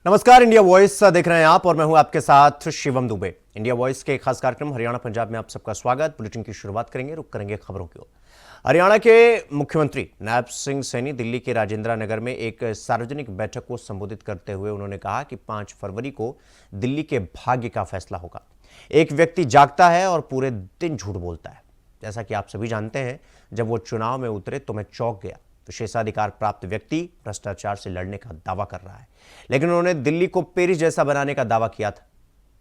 नमस्कार, India voice देख रहे हैं आप और मैं हूं आपके साथ शिवम दुबे। इंडिया वॉइस के खास कार्यक्रम हरियाणा पंजाब में आप सबका स्वागत। बुलेटिन की शुरुआत करेंगे, रुक करेंगे खबरों की ओर। हरियाणा के मुख्यमंत्री नायब सिंह सैनी दिल्ली के राजेंद्र नगर में एक सार्वजनिक बैठक को संबोधित करते हुए उन्होंने कहा कि 5 फरवरी को दिल्ली के भाग्य का फैसला होगा। एक व्यक्ति जागता है और पूरे दिन झूठ बोलता है। जैसा कि आप सभी जानते हैं, जब वो चुनाव में उतरे तो मैं चौंक गया। विशेषाधिकार प्राप्त व्यक्ति भ्रष्टाचार से लड़ने का दावा कर रहा है, लेकिन उन्होंने दिल्ली को पेरिस जैसा बनाने का दावा किया था,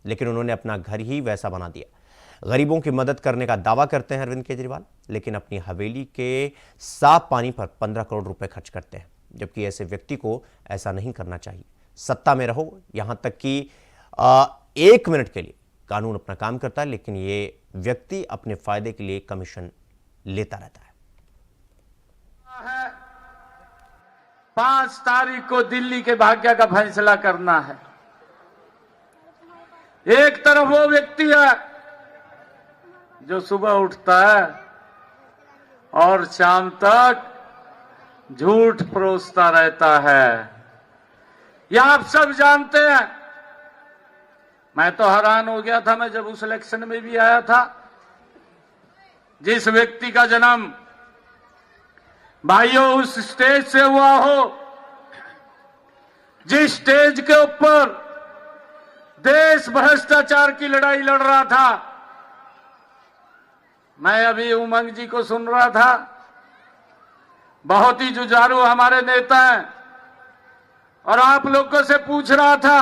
लेकिन उन्होंने अपना घर ही वैसा बना दिया। गरीबों की मदद करने का दावा करते हैं अरविंद केजरीवाल, लेकिन अपनी हवेली के साफ पानी पर 15 करोड़ रुपए खर्च करते हैं, जबकि ऐसे व्यक्ति को ऐसा नहीं करना चाहिए। सत्ता में रहो, यहां तक कि 1 मिनट के लिए कानून अपना काम करता है, लेकिन ये व्यक्ति अपने फायदे के लिए कमीशन लेता रहता है। 5 तारीख को दिल्ली के भाग्य का फैसला करना है। एक तरफ वो व्यक्ति है जो सुबह उठता है और शाम तक झूठ परोसता रहता है। यह आप सब जानते हैं। मैं तो हैरान हो गया था, मैं जब उस इलेक्शन में भी आया था। जिस व्यक्ति का जन्म भाइयों उस स्टेज से हुआ हो, जिस स्टेज के ऊपर देश भ्रष्टाचार की लड़ाई लड़ रहा था, मैं अभी उमंग जी को सुन रहा था। बहुत ही जुझारू हमारे नेता हैं और आप लोगों से पूछ रहा था।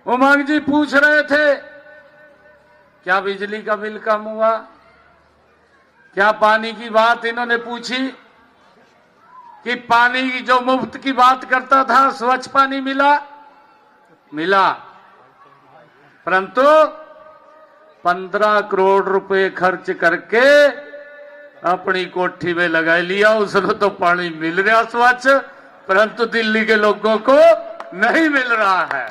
उमंग जी पूछ रहे थे, क्या बिजली का बिल कम हुआ? क्या पानी की बात इन्होंने पूछी कि पानी की जो मुफ्त की बात करता था, स्वच्छ पानी मिला, परंतु 15 करोड़ रुपए खर्च करके अपनी कोठी में लगा लिया। उसको तो पानी मिल रहा स्वच्छ, परंतु दिल्ली के लोगों को नहीं मिल रहा है।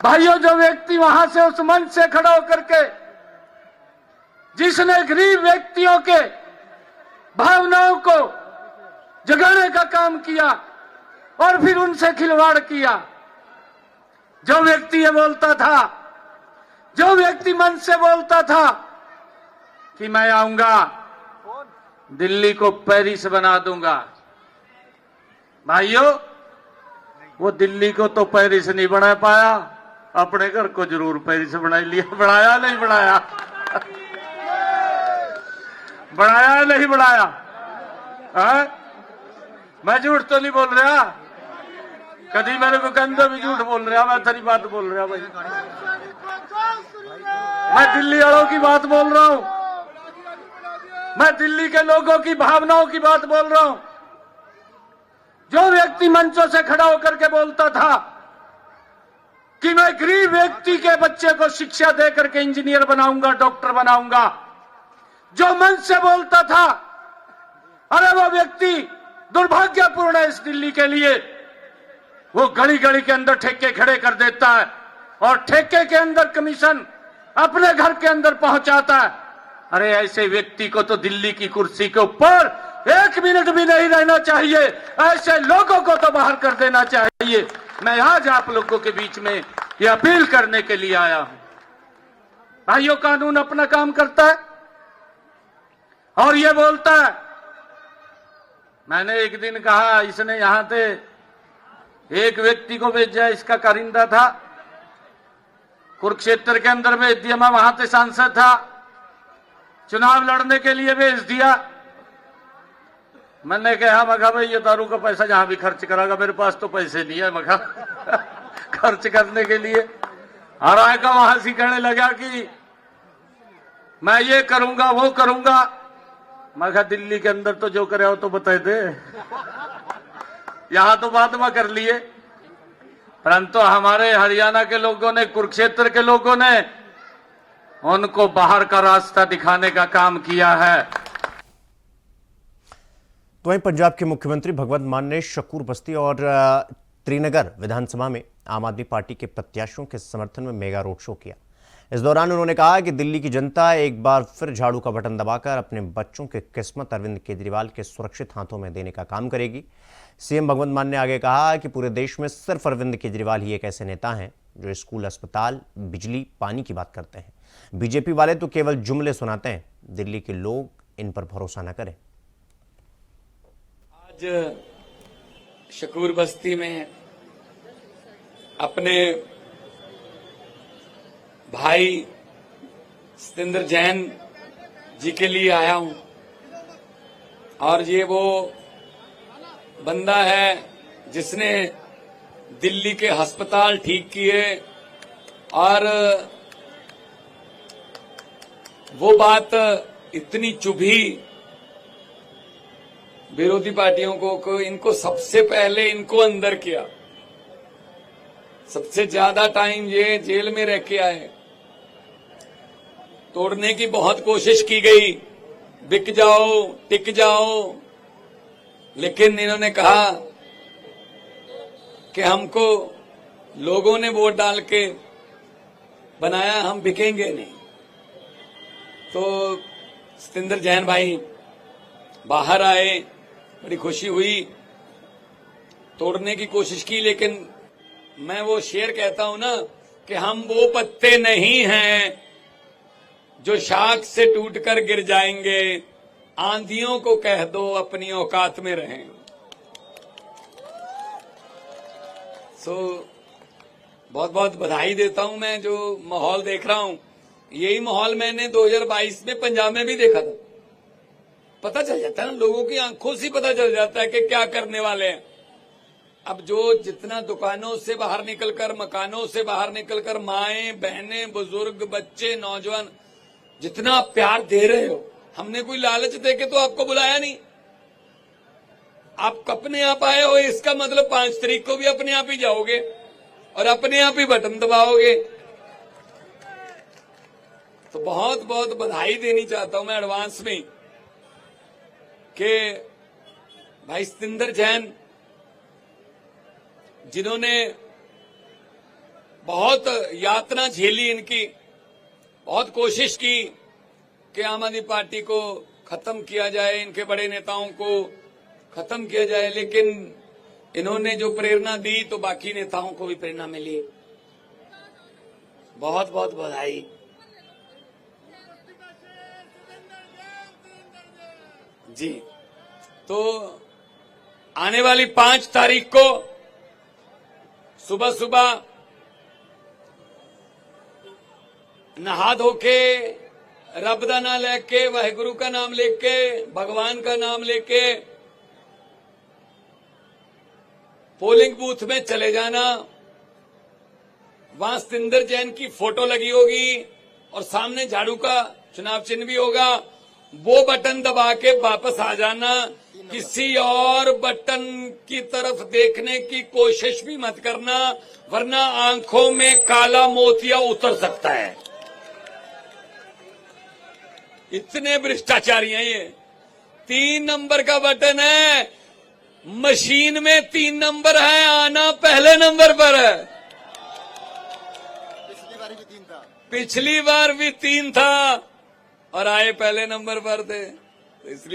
भाइयों, जो व्यक्ति वहां से उस मंच से खड़ा होकर के जिसने गरीब व्यक्तियों के भावनाओं को जगाने का काम किया और फिर उनसे खिलवाड़ किया, जो व्यक्ति ये बोलता था, जो व्यक्ति मन से बोलता था कि मैं आऊंगा, दिल्ली को पेरिस बना दूंगा। भाइयों, वो दिल्ली को तो पेरिस नहीं बना पाया, अपने घर को जरूर पेरिस बना लिया। बनाया नहीं बनाया? बनाया नहीं बनाया? मैं झूठ तो नहीं बोल रहा। कभी मेरे को कंधे भी झूठ बोल रहा, मैं तेरी बात बोल रहा भाई। मैं दिल्ली वालों की बात बोल रहा हूं, मैं दिल्ली के लोगों की भावनाओं की बात बोल रहा हूं। जो व्यक्ति मंचों से खड़ा होकर के बोलता था कि मैं गरीब व्यक्ति के बच्चे को शिक्षा देकर के इंजीनियर बनाऊंगा, डॉक्टर बनाऊंगा, जो मन से बोलता था, अरे वो व्यक्ति दुर्भाग्यपूर्ण है इस दिल्ली के लिए। वो गली गली के अंदर ठेके खड़े कर देता है और ठेके के अंदर कमीशन अपने घर के अंदर पहुंचाता है। अरे ऐसे व्यक्ति को तो दिल्ली की कुर्सी के ऊपर 1 मिनट भी नहीं रहना चाहिए। ऐसे लोगों को तो बाहर कर देना चाहिए। मैं आज आप लोगों के बीच में ये अपील करने के लिए आया हूं। भाइयों, कानून अपना काम करता है और ये बोलता है। मैंने एक दिन कहा, इसने यहां से एक व्यक्ति को भेजा, इसका कारिंदा था, कुरुक्षेत्र के अंदर भेज दिया। मैं वहां से सांसद था, चुनाव लड़ने के लिए भेज दिया। मैंने कहा, मगा भाई ये दारू का पैसा जहां भी खर्च करागा, मेरे पास तो पैसे नहीं है मगा खर्च करने के लिए। और आएगा वहां से कहने लगा कि मैं ये करूंगा वो करूंगा। मैं कहा, दिल्ली के अंदर तो जो करे हो तो बता दे, यहां तो बात में कर लिए। परंतु हमारे हरियाणा के लोगों ने, कुरुक्षेत्र के लोगों ने उनको बाहर का रास्ता दिखाने का काम किया है। तो वहीं पंजाब के मुख्यमंत्री भगवंत मान ने शकूर बस्ती और त्रिनगर विधानसभा में आम आदमी पार्टी के प्रत्याशियों के समर्थन में मेगा रोड शो किया। इस दौरान उन्होंने कहा कि दिल्ली की जनता एक बार फिर झाड़ू का बटन दबाकर अपने बच्चों की किस्मत अरविंद केजरीवाल के सुरक्षित हाथों में देने का काम करेगी। सीएम भगवंत मान ने आगे कहा कि पूरे देश में सिर्फ अरविंद केजरीवाल ही एक ऐसे नेता हैं जो स्कूल, अस्पताल, बिजली, पानी की बात करते हैं। बीजेपी वाले तो केवल जुमले सुनाते हैं। दिल्ली के लोग इन पर भरोसा न करें। आज शकूर बस्ती में अपने भाई सतेंद्र जैन जी के लिए आया हूं और ये वो बंदा है जिसने दिल्ली के अस्पताल ठीक किए और वो बात इतनी चुभी विरोधी पार्टियों को इनको सबसे पहले इनको अंदर किया। सबसे ज्यादा टाइम ये जेल में रह के आए। तोड़ने की बहुत कोशिश की गई, बिक जाओ, टिक जाओ, लेकिन इन्होंने कहा कि हमको लोगों ने वोट डाल के बनाया, हम बिकेंगे नहीं। तो सतेंद्र जैन भाई बाहर आए, बड़ी खुशी हुई। तोड़ने की कोशिश की, लेकिन मैं वो शेर कहता हूं ना कि हम वो पत्ते नहीं हैं जो शाख से टूटकर गिर जाएंगे। आंधियों को कह दो अपनी औकात में रहें। बहुत बहुत बधाई देता हूं मैं। जो माहौल देख रहा हूं, यही माहौल मैंने 2022 में पंजाब में भी देखा था। पता चल जाता है ना, लोगों की आंखों से पता चल जाता है कि क्या करने वाले हैं। अब जो जितना दुकानों से बाहर निकलकर, मकानों से बाहर निकलकर माएं, बहनें, बुजुर्ग, बच्चे, नौजवान जितना आप प्यार दे रहे हो, हमने कोई लालच देके तो आपको बुलाया नहीं। आप अपने आप आए हो, इसका मतलब 5 तारीख को भी अपने आप ही जाओगे और अपने आप ही बटन दबाओगे। तो बहुत बहुत बधाई देनी चाहता हूं मैं एडवांस में कि भाई सतेंद्र जैन, जिन्होंने बहुत यातना झेली, इनकी बहुत कोशिश की कि आम आदमी पार्टी को खत्म किया जाए, इनके बड़े नेताओं को खत्म किया जाए, लेकिन इन्होंने जो प्रेरणा दी तो बाकी नेताओं को भी प्रेरणा मिली। बहुत बहुत बधाई। जी, तो आने वाली 5 तारीख को सुबह सुबह नहा धो के, रब का नाम लेके, वाहिगुरु का नाम लेके, भगवान का नाम लेके पोलिंग बूथ में चले जाना। वहां सतेंद्र जैन की फोटो लगी होगी और सामने झाड़ू का चुनाव चिन्ह भी होगा। वो बटन दबा के वापस आ जाना। किसी और बटन की तरफ देखने की कोशिश भी मत करना, वरना आंखों में काला मोतिया उतर सकता है। इतने भ्रष्टाचारी हैं ये। 3 नंबर का बटन है, मशीन में 3 नंबर है, आना पहले नंबर पर है। पिछली बार भी 3 था और आए पहले नंबर पर थे। तो इस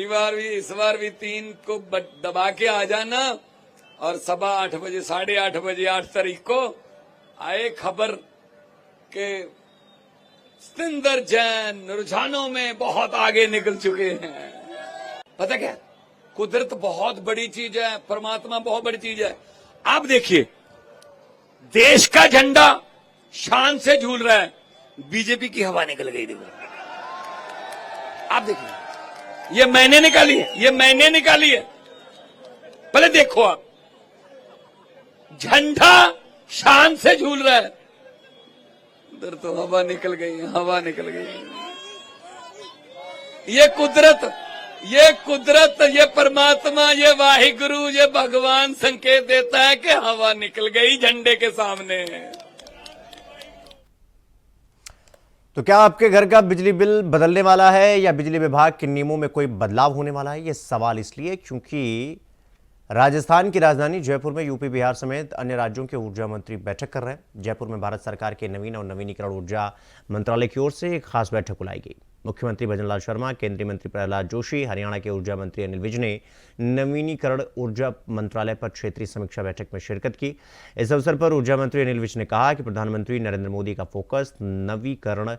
बार भी 3 को दबा के आ जाना और 8:15 बजे, 8:30 बजे 8 तारीख को आए खबर के सतेंद्र जैन रुझानों में बहुत आगे निकल चुके हैं। पता क्या, कुदरत बहुत बड़ी चीज है, परमात्मा बहुत बड़ी चीज है। आप देखिए, देश का झंडा शान से झूल रहा है, बीजेपी की हवा निकल गई। देखो, आप देखिए, ये मैंने निकाली है, ये मैंने निकाली है। पहले देखो आप, झंडा शान से झूल रहा है, उधर तो हवा निकल गई, हवा निकल गई। ये कुदरत, ये परमात्मा, ये वाहिगुरु, ये भगवान संकेत देता है कि हवा निकल गई झंडे के सामने। तो क्या आपके घर का बिजली बिल बदलने वाला है या बिजली विभाग के नियमों में कोई बदलाव होने वाला है? ये सवाल इसलिए क्योंकि राजस्थान की राजधानी जयपुर में यूपी बिहार समेत अन्य राज्यों के ऊर्जा मंत्री बैठक कर रहे हैं। जयपुर में भारत सरकार के नवीन और नवीनीकरण ऊर्जा मंत्रालय की ओर से एक खास बैठक बुलाई गई। मुख्यमंत्री भजनलाल शर्मा, केंद्रीय मंत्री प्रहलाद जोशी, हरियाणा के ऊर्जा मंत्री अनिल विज ने नवीनीकरण ऊर्जा मंत्रालय पर क्षेत्रीय समीक्षा बैठक में शिरकत की। इस अवसर पर ऊर्जा मंत्री अनिल विज ने कहा कि प्रधानमंत्री नरेंद्र मोदी का फोकस नवीकरण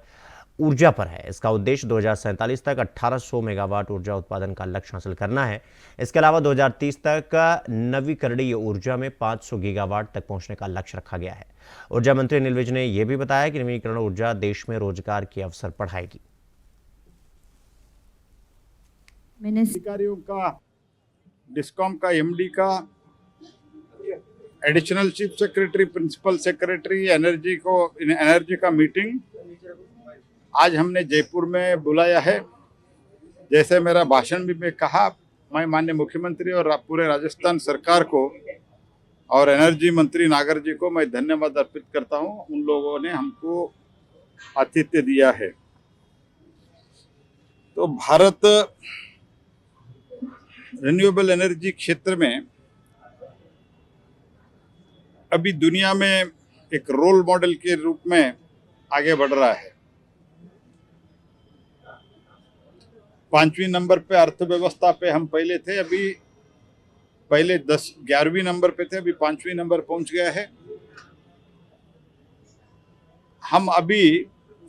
ऊर्जा पर है। इसका उद्देश्य 2047 तक 1800 मेगावाट ऊर्जा उत्पादन का लक्ष्य हासिल करना है। इसके अलावा 2030 तक नवीकरणीय ऊर्जा में 500 गीगावाट तक पहुंचने का लक्ष्य रखा गया है। ऊर्जा मंत्री अनिल विज ने यह भी बताया कि नवीकरण ऊर्जा देश में रोजगार के अवसर बढ़ाएगी। अधिकारियों का, डिस्कॉम का एमडी का, additional chief secretary, principal secretary, energy का मीटिंग आज हमने जयपुर में बुलाया है। जैसे मेरा भाषण भी मैं कहा, मैं माननीय मुख्यमंत्री और पूरे राजस्थान सरकार को और एनर्जी मंत्री नागर जी को मैं धन्यवाद अर्पित करता हूं। उन लोगों ने हमको आतिथ्य दिया है। तो भारत रिन्यूएबल एनर्जी क्षेत्र में अभी दुनिया में एक रोल मॉडल के रूप में आगे बढ़ रहा है। 5वीं नंबर पे अर्थव्यवस्था पे हम पहले थे, अभी पहले 11वीं नंबर पे थे, अभी 5वीं नंबर पहुंच गया है। हम अभी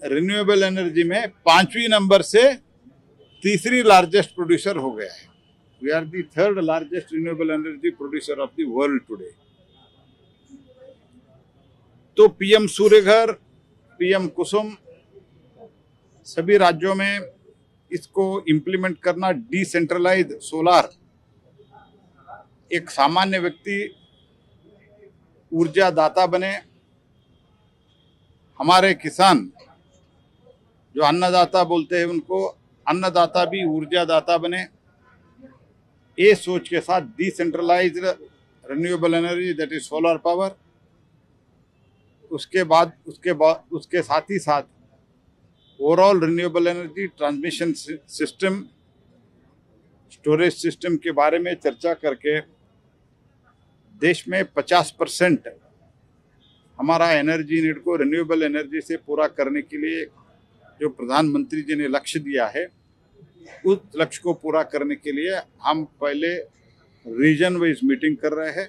रिन्यूएबल एनर्जी में 5वीं नंबर से तीसरी लार्जेस्ट प्रोड्यूसर हो गया है। We are the third largest renewable energy producer of the world today. तो पीएम सूर्यघर, पीएम कुसुम, सभी राज्यों में इसको इंप्लीमेंट करना, डिसेंट्रलाइज सोलार, एक सामान्य व्यक्ति ऊर्जा दाता बने, हमारे किसान जो अन्नदाता बोलते हैं उनको अन्नदाता भी ऊर्जा दाता बने, ये सोच के साथ decentralised renewable energy that is solar power, उसके साथ ही साथ overall renewable energy transmission system, storage system के बारे में चर्चा करके देश में 50% हमारा एनर्जी नीड को रिन्यूएबल एनर्जी से पूरा करने के लिए जो प्रधानमंत्री जी ने लक्ष्य दिया है, उस लक्ष्य को पूरा करने के लिए हम पहले रीजन वाइज मीटिंग कर रहे हैं।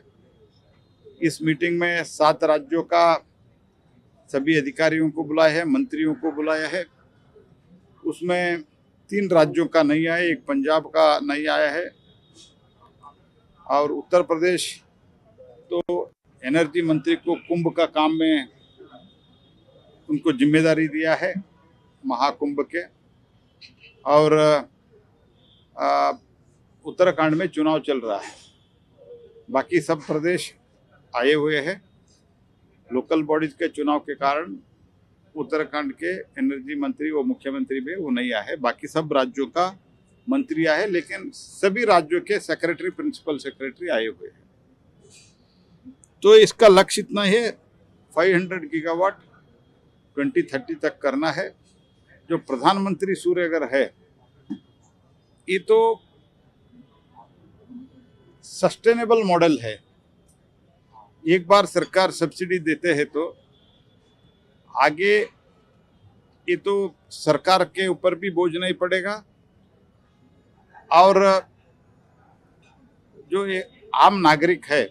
इस मीटिंग में 7 राज्यों का सभी अधिकारियों को बुलाया है, मंत्रियों को बुलाया है। उसमें 3 राज्यों का नहीं आया, एक पंजाब का नहीं आया है और उत्तर प्रदेश तो एनर्जी मंत्री को कुंभ का काम में उनको जिम्मेदारी दिया है, महाकुंभ के। और उत्तराखंड में चुनाव चल रहा है। बाकी सब प्रदेश आए हुए हैं। लोकल बॉडीज के चुनाव के कारण उत्तराखंड के एनर्जी मंत्री और मुख्यमंत्री भी वो नहीं आए हैं। बाकी सब राज्यों का मंत्री आए, लेकिन सभी राज्यों के सेक्रेटरी, प्रिंसिपल सेक्रेटरी आए हुए हैं। तो इसका लक्ष्य इतना है, 500 गीगावाट 2030 तक करना है। जो प्रधानमंत्री सूर्यघर है, ये तो सस्टेनेबल मॉडल है। एक बार सरकार सब्सिडी देते हैं तो आगे ये तो सरकार के ऊपर भी बोझ नहीं पड़ेगा और जो ये आम नागरिक है,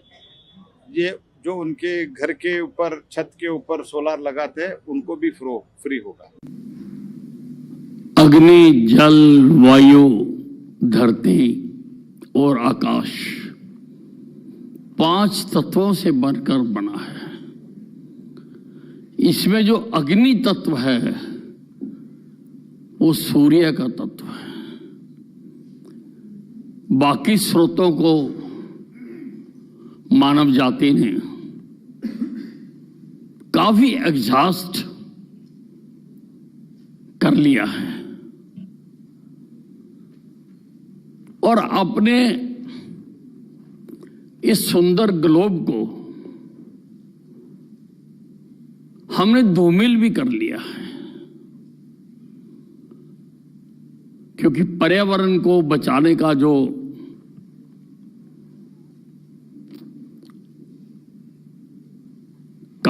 ये जो उनके घर के ऊपर, छत के ऊपर सोलार लगाते हैं, उनको भी फ्री होगा। अग्नि, जल, वायु, धरती और आकाश 5 तत्वों से बनकर बना है। इसमें जो अग्नि तत्व है वो सूर्य का तत्व है। बाकी स्रोतों को मानव जाति ने काफी एग्जॉस्ट कर लिया है और अपने इस सुंदर ग्लोब को हमने धूमिल भी कर लिया है, क्योंकि पर्यावरण को बचाने का जो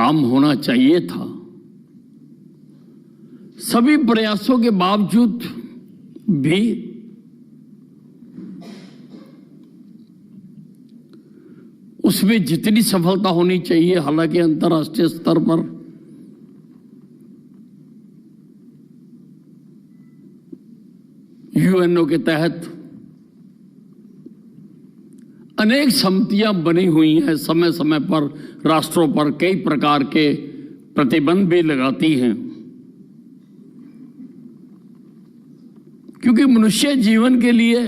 काम होना चाहिए था, सभी प्रयासों के बावजूद भी उसमें जितनी सफलता होनी चाहिए, हालांकि अंतर्राष्ट्रीय स्तर पर यूएनओ के तहत अनेक समितियां बनी हुई हैं, समय समय पर राष्ट्रों पर कई प्रकार के प्रतिबंध भी लगाती हैं, क्योंकि मनुष्य जीवन के लिए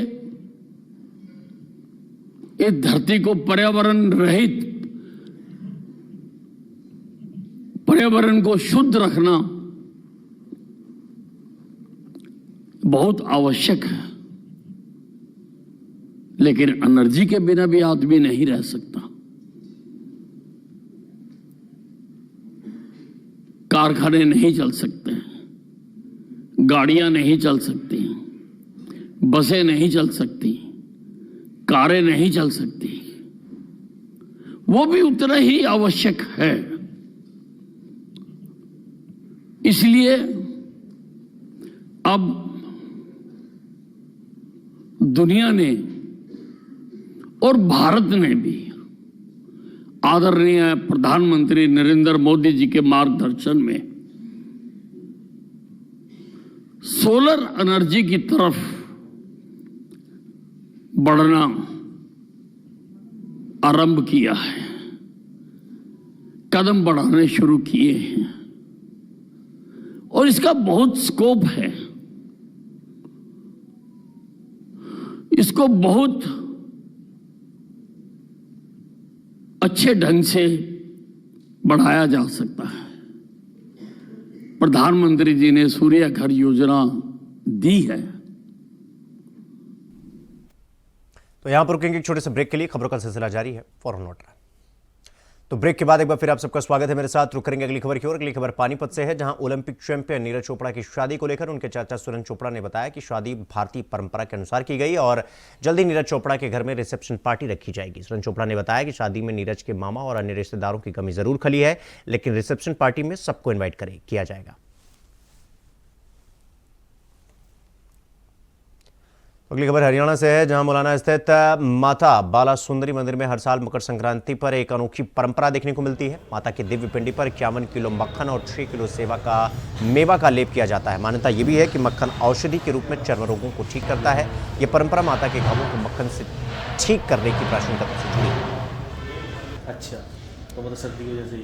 इस धरती को पर्यावरण रहित, पर्यावरण को शुद्ध रखना बहुत आवश्यक है। लेकिन एनर्जी के बिना भी आदमी नहीं रह सकता। कारखाने नहीं चल सकते, गाड़ियां नहीं चल सकती, बसें नहीं चल सकती, कारें नहीं चल सकती। वो भी उतना ही आवश्यक है। इसलिए अब दुनिया ने और भारत ने भी आदरणीय प्रधानमंत्री नरेंद्र मोदी जी के मार्गदर्शन में सोलर एनर्जी की तरफ बढ़ना आरंभ किया है, कदम बढ़ाने शुरू किए हैं और इसका बहुत स्कोप है। इसको बहुत अच्छे ढंग से बढ़ाया जा सकता है। प्रधानमंत्री जी ने सूर्य घर योजना दी है। तो यहां पर रुकेंगे एक छोटे से ब्रेक के लिए। खबरों का सिलसिला जारी है, फौरन लौट रहा है। तो ब्रेक के बाद एक बार फिर आप सबका स्वागत है मेरे साथ। रुक करेंगे अगली खबर की ओर। अगली खबर पानीपत से है, जहां ओलंपिक चैंपियन नीरज चोपड़ा की शादी को लेकर उनके चाचा सुरेंद्र चोपड़ा ने बताया कि शादी भारतीय परंपरा के अनुसार की गई और जल्दी नीरज चोपड़ा के घर में रिसेप्शन पार्टी रखी जाएगी। सुरेंद्र चोपड़ा ने बताया कि शादी में नीरज के मामा और अन्य रिश्तेदारों की कमी जरूर खली है, लेकिन रिसेप्शन पार्टी में सबको इन्वाइट किया जाएगा। अगली खबर हरियाणा से है, जहां मौलाना स्थित माता बाला सुंदरी मंदिर में हर साल मकर संक्रांति पर एक अनोखी परंपरा देखने को मिलती है। माता की दिव्य पिंडी पर 51 किलो मक्खन और 6 किलो मेवा का लेप किया जाता है। मान्यता यह भी है कि मक्खन औषधि के रूप में चर्म रोगों को ठीक करता है। यह परंपरा माता के घावों को मक्खन से ठीक करने की प्राचीन कथा से जुड़ी है। अच्छा, तो मतलब सर्दी की वजह से भी।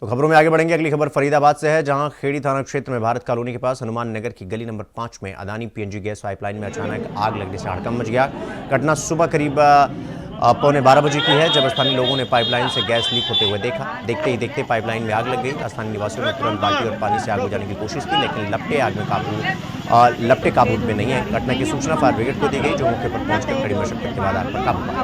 तो खबरों में आगे बढ़ेंगे। अगली खबर फरीदाबाद से है, जहां खेड़ी थाना क्षेत्र में भारत कॉलोनी के पास हनुमान नगर की गली नंबर 5 में अदानी पीएनजी गैस पाइपलाइन में अचानक आग लगने से हड़कंप मच गया। घटना सुबह करीब 11:45 बजे की है, जब स्थानीय लोगों ने पाइपलाइन से गैस लीक होते हुए देखा। देखते ही देखते पाइपलाइन में आग लग गई। स्थानीय निवासियों ने तुरंत बाल्टी और पानी से आग बुझाने की कोशिश की, लेकिन लपटे काबू में नहीं है। घटना की सूचना फायर ब्रिगेड को दी गई, जो मौके पर पहुंचकर कड़ी मशक्कत के बाद आग पर काबू पाया।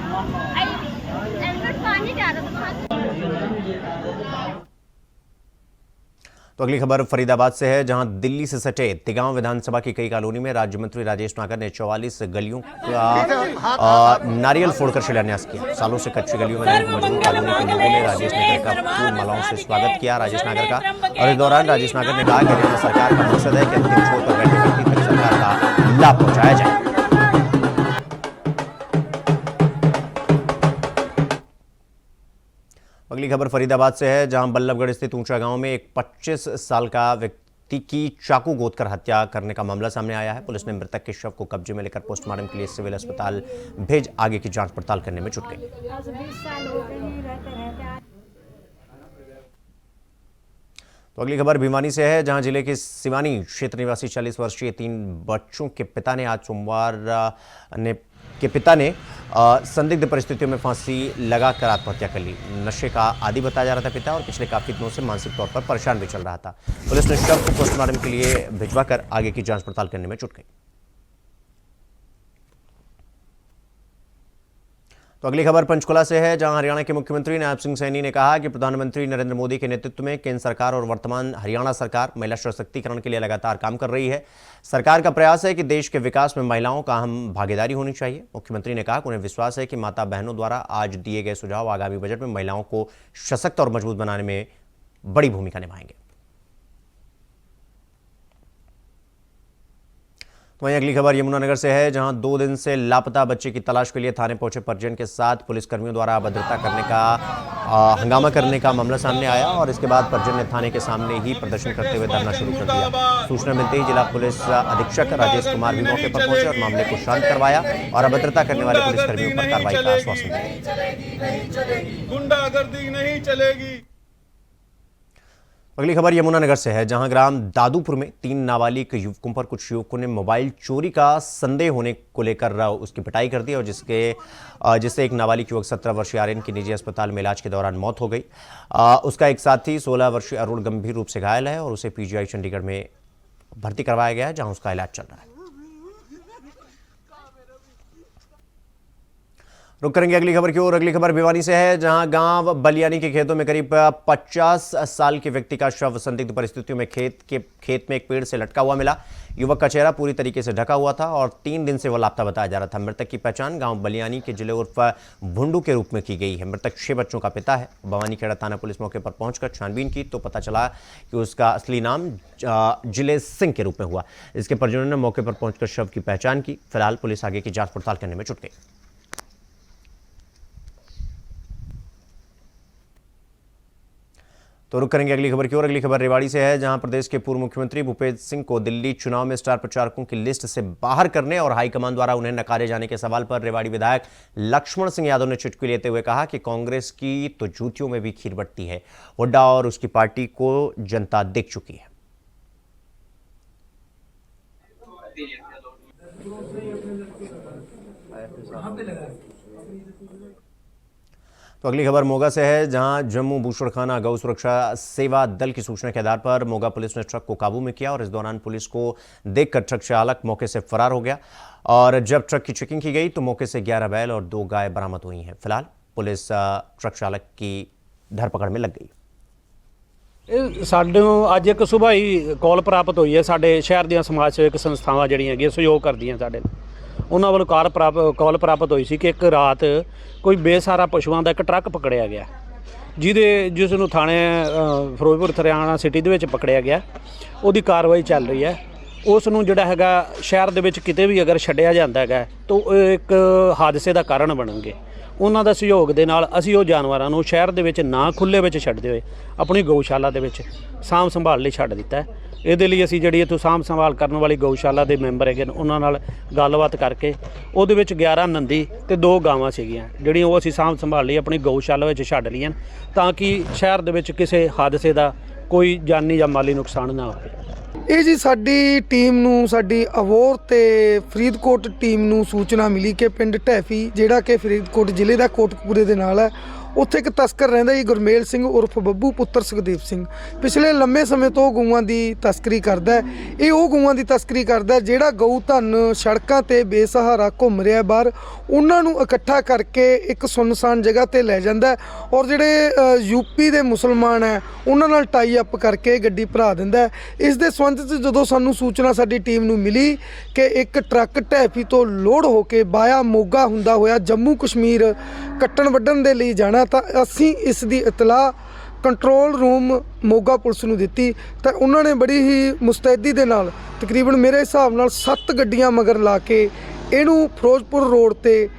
तो अगली खबर फरीदाबाद से है, जहां दिल्ली से सटे तिगांव विधानसभा की कई कॉलोनी में राज्य मंत्री राजेश नागर ने 44 गलियों का नारियल फोड़कर शिलान्यास किया। सालों से कच्ची गलियों में मजबूर कॉलोनी के लोगों ने राजेश नागर का फूल मालाओं से स्वागत किया। राजेश नागर का और इस दौरान राजेश नागर ने कहा कि हरियाणा सरकार का मकसद है कि अंतिम छोर पर बैठे व्यक्ति तक सरकार का लाभ पहुंचाया जाए। अगली खबर फरीदाबाद से है, जहां बल्लभगढ़ स्थित ऊंचा गांव में एक 25 साल का व्यक्ति की चाकू गोदकर हत्या करने का मामला सामने आया है। पुलिस ने मृतक के शव को कब्जे में लेकर पोस्टमार्टम के लिए सिविल अस्पताल भेज आगे की जांच पड़ताल करने में जुट गई। तो अगली खबर भिवानी से है, जहां जिले के सिवानी क्षेत्र निवासी 40 वर्षीय 3 बच्चों के पिता ने आज सोमवार संदिग्ध परिस्थितियों में फांसी लगाकर आत्महत्या कर ली। नशे का आदी बताया जा रहा था पिता, और पिछले काफी दिनों से मानसिक तौर पर परेशान भी चल रहा था। पुलिस ने शव को पोस्टमार्टम के लिए भिजवाकर आगे की जांच पड़ताल करने में जुट गई। तो अगली खबर पंचकुला से है, जहां हरियाणा के मुख्यमंत्री नायब सिंह सैनी ने कहा कि प्रधानमंत्री नरेंद्र मोदी के नेतृत्व में केंद्र सरकार और वर्तमान हरियाणा सरकार महिला सशक्तिकरण के लिए लगातार काम कर रही है। सरकार का प्रयास है कि देश के विकास में महिलाओं का अहम भागीदारी होनी चाहिए। मुख्यमंत्री ने कहा कि उन्हें विश्वास है कि माता बहनों द्वारा आज दिए गए सुझाव आगामी बजट में महिलाओं को सशक्त और मजबूत बनाने में बड़ी भूमिका निभाएंगे। तो वहीं अगली खबर यमुनानगर से है, जहां 2 दिन से लापता बच्चे की तलाश के लिए थाने पहुंचे परिजन के साथ पुलिसकर्मियों द्वारा अभद्रता करने का हंगामा करने का मामला सामने आया और इसके बाद परिजन ने थाने के सामने ही प्रदर्शन करते हुए धरना शुरू कर दिया। सूचना मिलते ही जिला पुलिस अधीक्षक राजेश कुमार भी मौके पर पहुंचे और मामले को शांत करवाया और अभद्रता करने वाले पुलिसकर्मियों पर कार्रवाई का आश्वासन दिया। गुंडागर्दी नहीं चलेगी। अगली खबर यमुनानगर से है, जहां ग्राम दादूपुर में 3 नाबालिग युवकों पर कुछ युवकों ने मोबाइल चोरी का संदेह होने को लेकर उसकी पिटाई कर दी और जिससे एक नाबालिग युवक 17 वर्षीय आर्यन की निजी अस्पताल में इलाज के दौरान मौत हो गई। उसका एक साथी 16 वर्षीय अरुण गंभीर रूप से घायल है और उसे पीजीआई चंडीगढ़ में भर्ती करवाया गया है, जहां उसका इलाज चल रहा है। रुक करेंगे अगली खबर की ओर। अगली खबर भिवानी से है, जहां गांव बलियानी के खेतों में करीब 50 साल के व्यक्ति का शव संदिग्ध परिस्थितियों में खेत में एक पेड़ से लटका हुआ मिला। युवक का चेहरा पूरी तरीके से ढका हुआ था और 3 दिन से वह लापता बताया जा रहा था। मृतक की पहचान गांव बलियानी के जिले उर्फ भुंडू के रूप में की गई है। मृतक 6 बच्चों का पिता है। भवानीखेड़ा थाना पुलिस मौके पर पहुंचकर छानबीन की तो पता चला कि उसका असली नाम जिले सिंह के रूप में हुआ। इसके परिजनों ने मौके पर पहुंचकर शव की पहचान की। फिलहाल पुलिस आगे की जांच पड़ताल करने में जुट गई। तो रुक करेंगे अगली खबर की ओर। अगली खबर रेवाड़ी से है, जहां प्रदेश के पूर्व मुख्यमंत्री भूपेश सिंह को दिल्ली चुनाव में स्टार प्रचारकों की लिस्ट से बाहर करने और हाईकमान द्वारा उन्हें नकारे जाने के सवाल पर रेवाड़ी विधायक लक्ष्मण सिंह यादव ने चुटकी लेते हुए कहा कि कांग्रेस की तो जूतियों में भी खीर बटती है। हुड्डा और उसकी पार्टी को जनता देख चुकी है। तो अगली खबर मोगा से है, जहां जम्मू बूशड़खाना गौ सुरक्षा सेवा दल की सूचना के आधार पर मोगा पुलिस ने ट्रक को काबू में किया और इस दौरान पुलिस को देखकर ट्रक चालक मौके से फरार हो गया और जब ट्रक की चेकिंग की गई तो मौके से 11 बैल और 2 गाय बरामद हुई हैं। फिलहाल पुलिस ट्रक चालक की धरपकड़ में लग गई। ਇਹ ਸਾਨੂੰ ਅੱਜ ਇੱਕ ਸੁਬਾਹ ਹੀ ਕਾਲ ਪ੍ਰਾਪਤ ਹੋਈ ਹੈ। ਸਾਡੇ ਸ਼ਹਿਰ ਦੀਆਂ ਸਮਾਜ ਸੇਵਕ ਸੰਸਥਾਵਾਂ ਜਿਹੜੀਆਂ ਹੈਗੀਆਂ ਸਹਿਯੋਗ ਕਰਦੀਆਂ ਸਾਡੇ ਨਾਲ, ਉਹਨਾਂ ਵੱਲੋਂ ਕਾਲ ਪ੍ਰਾਪਤ ਹੋਈ ਸੀ ਕਿ ਇੱਕ ਰਾਤ ਕੋਈ ਬੇਸਹਾਰਾ ਪਸ਼ੂਆਂ ਦਾ ਇੱਕ ਟਰੱਕ ਪਕੜਿਆ ਗਿਆ, ਜਿਸ ਨੂੰ ਥਾਣੇ ਫਿਰੋਜ਼ਪੁਰ ਹਰਿਆਣਾ ਸਿਟੀ ਦੇ ਵਿੱਚ ਪਕੜਿਆ ਗਿਆ। ਉਹਦੀ ਕਾਰਵਾਈ ਚੱਲ ਰਹੀ ਹੈ। ਉਸ ਨੂੰ ਜਿਹੜਾ ਹੈਗਾ ਸ਼ਹਿਰ ਦੇ ਵਿੱਚ ਕਿਤੇ ਵੀ ਅਗਰ ਛੱਡਿਆ ਜਾਂਦਾ ਹੈਗਾ ਤਾਂ ਉਹ ਇੱਕ ਹਾਦਸੇ ਦਾ ਕਾਰਨ ਬਣਨਗੇ। ਉਹਨਾਂ ਦਾ ਸਹਿਯੋਗ ਦੇ ਨਾਲ ਅਸੀਂ ਉਹ ਜਾਨਵਰਾਂ ਨੂੰ ਸ਼ਹਿਰ ਦੇ ਵਿੱਚ ਨਾ ਖੁੱਲ੍ਹੇ ਵਿੱਚ ਛੱਡਦੇ ਹੋਏ ਆਪਣੀ ਗਊਸ਼ਾਲਾ ਦੇ ਵਿੱਚ ਸਾਂਭ ਸੰਭਾਲ ਲਈ ਛੱਡ ਦਿੱਤਾ ਹੈ। ਇਹਦੇ ਲਈ ਅਸੀਂ ਜਿਹੜੀ ਇੱਥੋਂ ਸਾਂਭ ਸੰਭਾਲ ਕਰਨ ਵਾਲੀ ਗਊਸ਼ਾਲਾ ਦੇ ਮੈਂਬਰ ਹੈਗੇ ਨੇ ਉਹਨਾਂ ਨਾਲ ਗੱਲਬਾਤ ਕਰਕੇ ਉਹਦੇ ਵਿੱਚ 11 ਨੰਦੀ ਤੇ 2 ਗਾਵਾਂ ਸੀਗੀਆਂ, ਜਿਹੜੀਆਂ ਉਹ ਅਸੀਂ ਸਾਂਭ ਸੰਭਾਲ ਲਈ ਆਪਣੀ ਗਊਸ਼ਾਲਾ ਵਿੱਚ ਛੱਡ ਲਈਆਂ ਤਾਂ ਕਿ ਸ਼ਹਿਰ ਦੇ ਵਿੱਚ ਕਿਸੇ ਹਾਦਸੇ ਦਾ ਕੋਈ ਜਾਨੀ ਜਾਂ ਮਾਲੀ ਨੁਕਸਾਨ ਨਾ ਹੋਵੇ। ਇਹ ਜੀ ਸਾਡੀ ਟੀਮ ਨੂੰ, ਸਾਡੀ ਅਬੋਹਰ ਤੇ ਫਰੀਦਕੋਟ ਟੀਮ ਨੂੰ ਸੂਚਨਾ ਮਿਲੀ ਕਿ ਪਿੰਡ ਢੈਫੀ ਜਿਹੜਾ ਕਿ ਫਰੀਦਕੋਟ ਜ਼ਿਲ੍ਹੇ ਦਾ ਕੋਟਕਪੂਰੇ ਦੇ ਨਾਲ ਹੈ, ਉੱਥੇ ਇੱਕ ਤਸਕਰ ਰਹਿੰਦਾ ਜੀ ਗੁਰਮੇਲ ਸਿੰਘ ਉਰਫ ਬੱਬੂ ਪੁੱਤਰ ਸੁਖਦੇਵ ਸਿੰਘ। ਪਿਛਲੇ ਲੰਮੇ ਸਮੇਂ ਤੋਂ ਗਊਆਂ ਦੀ ਤਸਕਰੀ ਕਰਦਾ ਹੈ। ਇਹ ਉਹ ਗਊਆਂ ਦੀ ਤਸਕਰੀ ਕਰਦਾ ਜਿਹੜਾ ਗਊ ਧਨ ਸੜਕਾਂ ਤੇ ਬੇਸਹਾਰਾ ਘੁੰਮ ਰਿਹਾ ਬਾਹਰ, ਉਹਨਾਂ ਨੂੰ ਇਕੱਠਾ ਕਰਕੇ ਇੱਕ ਸੁੰਨਸਾਨ ਜਗ੍ਹਾ ਤੇ ਲੈ ਜਾਂਦਾ ਔਰ ਜਿਹੜੇ ਯੂਪੀ ਦੇ ਮੁਸਲਮਾਨ ਹੈ ਉਹਨਾਂ ਨਾਲ ਟਾਈ ਅਪ ਕਰਕੇ ਗੱਡੀ ਭਰਾ ਦਿੰਦਾ। ਇਸ ਦੇ ਸੰਬੰਧ 'ਚ ਜਦੋਂ ਸਾਨੂੰ ਸੂਚਨਾ ਸਾਡੀ ਟੀਮ ਨੂੰ ਮਿਲੀ ਕਿ ਇੱਕ ਟਰੱਕ ਢੈਫੀ ਤੋਂ ਲੋਡ ਹੋ ਕੇ ਬਾਇਆ ਮੋਗਾ ਹੁੰਦਾ ਹੋਇਆ ਜੰਮੂ ਕਸ਼ਮੀਰ ਕੱਟਣ ਵੱਢਣ ਦੇ ਲਈ ਜਾਣਾ, ਤਾਂ ਅਸੀਂ ਇਸ ਦੀ ਇਤਲਾਹ ਕੰਟਰੋਲ ਰੂਮ ਮੋਗਾ ਪੁਲਿਸ ਨੂੰ ਦਿੱਤੀ ਤਾਂ ਉਹਨਾਂ ਨੇ ਬੜੀ ਹੀ ਮੁਸਤੈਦੀ ਦੇ ਨਾਲ ਤਕਰੀਬਨ ਮੇਰੇ ਹਿਸਾਬ ਨਾਲ 7 ਗੱਡੀਆਂ ਮਗਰ ਲਾ ਕੇ ਇਹਨੂੰ ਫਿਰੋਜ਼ਪੁਰ ਰੋਡ ਤੇ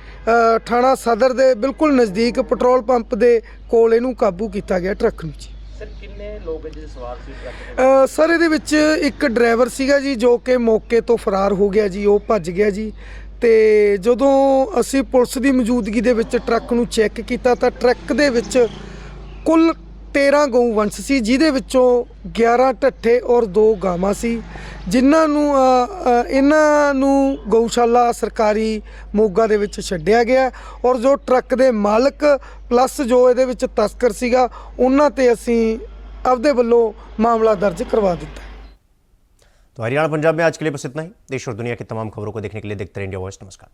ਥਾਣਾ ਸਦਰ ਦੇ ਬਿਲਕੁਲ ਨਜ਼ਦੀਕ ਪੈਟਰੋਲ ਪੰਪ ਦੇ ਕੋਲ ਇਹਨੂੰ ਕਾਬੂ ਕੀਤਾ ਗਿਆ ਟਰੱਕ ਨੂੰ ਜੀ। ਸਰ ਕਿੰਨੇ ਲੋਕ ਇਹਦੇ ਸਵਾਰ ਸੀ ਟਰੱਕ ਦੇ? ਸਰ ਇਹਦੇ ਵਿੱਚ ਇੱਕ ਡਰਾਈਵਰ ਸੀਗਾ ਜੀ ਜੋ ਕਿ ਮੌਕੇ ਤੋਂ ਫਰਾਰ ਹੋ ਗਿਆ ਜੀ, ਉਹ ਭੱਜ ਗਿਆ ਜੀ। ਤੇ ਜਦੋਂ ਅਸੀਂ ਪੁਲਿਸ ਦੀ ਮੌਜੂਦਗੀ ਦੇ ਵਿੱਚ ਟਰੱਕ ਨੂੰ ਚੈੱਕ ਕੀਤਾ ਤਾਂ ਟਰੱਕ ਦੇ ਵਿੱਚ ਕੁੱਲ 13 ਗਊ ਵੰਸ਼ ਸੀ, ਜਿਹਦੇ ਵਿੱਚੋਂ 11 ਢੱਠੇ ਔਰ 2 ਗਾਵਾਂ ਸੀ, ਜਿਨ੍ਹਾਂ ਨੂੰ ਇਹਨਾਂ ਨੂੰ ਗਊਸ਼ਾਲਾ ਸਰਕਾਰੀ ਮੋਗਾ ਦੇ ਵਿੱਚ ਛੱਡਿਆ ਗਿਆ ਔਰ ਜੋ ਟਰੱਕ ਦੇ ਮਾਲਕ ਪਲੱਸ ਜੋ ਇਹਦੇ ਵਿੱਚ ਤਸਕਰ ਸੀਗਾ ਉਹਨਾਂ ਤੇ ਅਸੀਂ ਆਪਦੇ ਵੱਲੋਂ मामला दर्ज करवा देता है। तो हरियाणा पंजाब में आज के लिए बस इतना ही। देश और दुनिया की तमाम खबरों को देखने के लिए देखते रहिए इंडिया वॉइस। नमस्कार।